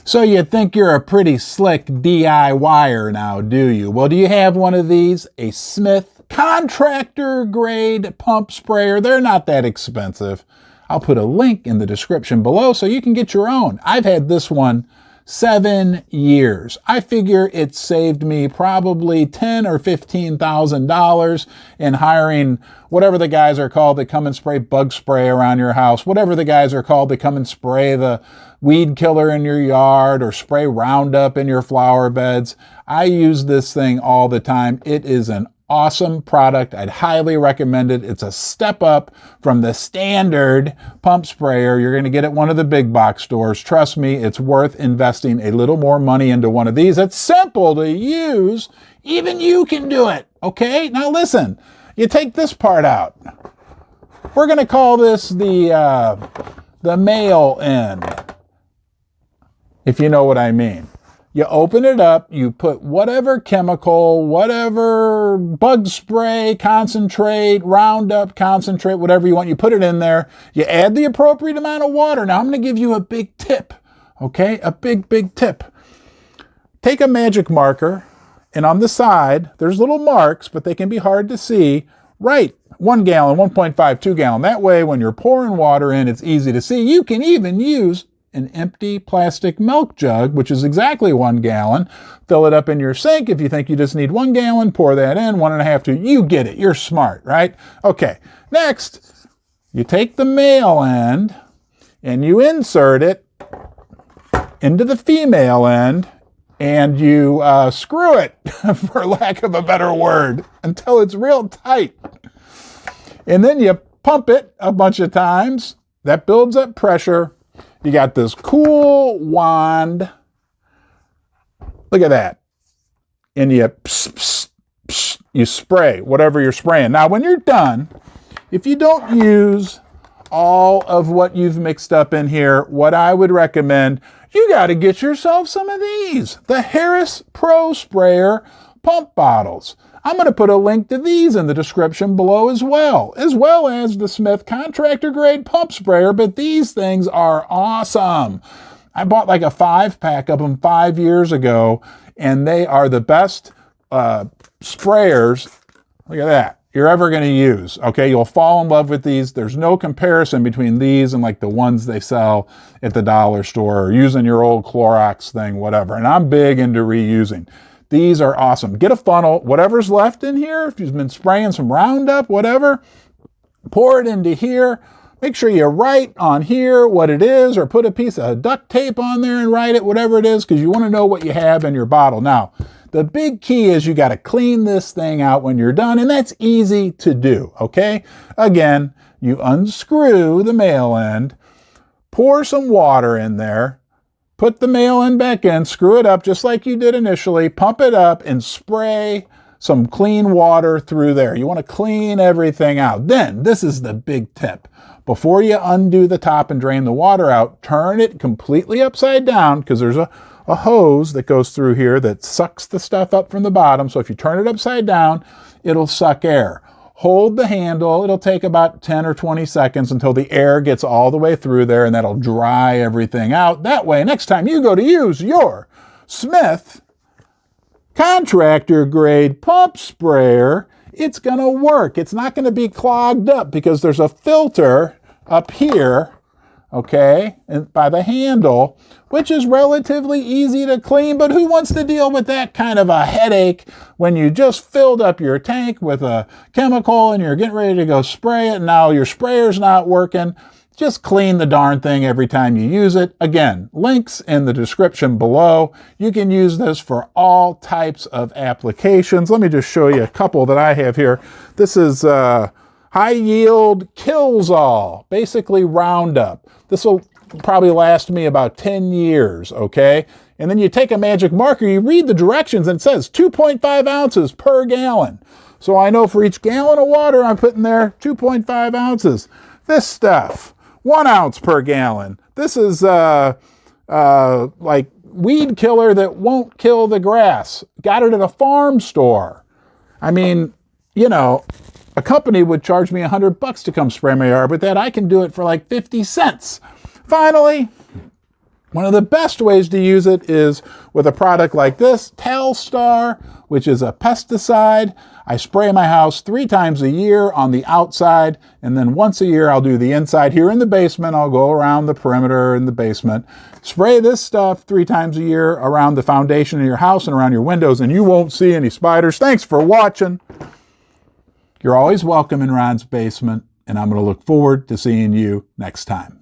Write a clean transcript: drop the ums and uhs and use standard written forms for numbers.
So you think you're a pretty slick DIYer now, do you? Well, do you have one of these? A Smith contractor grade pump sprayer. They're not that expensive. I'll put a link in the description below so you can get your own. I've had this one 7 years. I figure it saved me probably $10,000 or $15,000 in hiring whatever the guys are called that come and spray bug spray around your house, whatever the guys are called that come and spray the weed killer in your yard or spray Roundup in your flower beds. I use this thing all the time. It is an awesome product. I'd highly recommend it. It's a step up from the standard pump sprayer you're going to get at one of the big box stores. Trust me, it's worth investing a little more money into one of these. It's simple to use. Even you can do it. Okay? Now listen, you take this part out. We're going to call this the male end, if you know what I mean. You open it up, you put whatever chemical, whatever bug spray, concentrate, Roundup, concentrate, whatever you want, you put it in there. You add the appropriate amount of water. Now I'm going to give you a big tip, okay? A big tip. Take a magic marker, and on the side, there's little marks, but they can be hard to see. Write 1 gallon, 1.5, 2 gallon. That way, when you're pouring water in, it's easy to see. You can even use an empty plastic milk jug, which is exactly 1 gallon. Fill it up in your sink. If you think you just need 1 gallon, pour that in, 1.5, 2. You get it. You're smart, right? Okay. Next, you take the male end and you insert it into the female end and you screw it, for lack of a better word, until it's real tight. And then you pump it a bunch of times. That builds up pressure. You got this cool wand. Look at that. And you you spray whatever you're spraying. Now, when you're done, if you don't use all of what you've mixed up in here, what I would recommend, you got to get yourself some of these. The Harris Pro Sprayer pump bottles. I'm going to put a link to these in the description below as well as the Smith contractor grade pump sprayer, but these things are awesome. I bought like a 5-pack of them 5 years ago, and they are the best sprayers, look at that, you're ever going to use. Okay, you'll fall in love with these. There's no comparison between these and like the ones they sell at the dollar store or using your old Clorox thing, whatever. And I'm big into reusing. These are awesome. Get a funnel, whatever's left in here, if you've been spraying some Roundup, whatever, pour it into here. Make sure you write on here what it is, or put a piece of duct tape on there and write it, whatever it is, because you want to know what you have in your bottle. Now, the big key is you got to clean this thing out when you're done, and that's easy to do, okay? Again, you unscrew the male end, pour some water in there, put the male end back in, screw it up just like you did initially, pump it up, and spray some clean water through there. You want to clean everything out. Then, this is the big tip. Before you undo the top and drain the water out, turn it completely upside down, because there's a hose that goes through here that sucks the stuff up from the bottom. So if you turn it upside down, it'll suck air. Hold the handle. It'll take about 10 or 20 seconds until the air gets all the way through there, and that'll dry everything out. That way, next time you go to use your Smith contractor grade pump sprayer, it's going to work. It's not going to be clogged up because there's a filter up here, okay, and by the handle, which is relatively easy to clean, but who wants to deal with that kind of a headache when you just filled up your tank with a chemical and you're getting ready to go spray it, and now your sprayer's not working? Just clean the darn thing every time you use it. Again, links in the description below. You can use this for all types of applications. Let me just show you a couple that I have here. This is high yield kills all, basically Roundup. This will probably last me about 10 years, okay? And then you take a magic marker, you read the directions, and it says 2.5 ounces per gallon. So I know for each gallon of water I'm putting there 2.5 ounces. This stuff, 1 ounce per gallon. This is like weed killer that won't kill the grass. Got it at a farm store. I mean, you know, a company would charge me $100 to come spray my yard, but that I can do it for like 50 cents. Finally, One of the best ways to use it is with a product like this, Telstar, which is a pesticide. I spray my house 3 times a year on the outside, and then once a year I'll do the inside. Here in the basement, I'll go around the perimeter in the basement, spray this stuff 3 times a year around the foundation of your house and around your windows, and you won't see any spiders. Thanks for watching. You're always welcome in Ron's Basement, and I'm going to look forward to seeing you next time.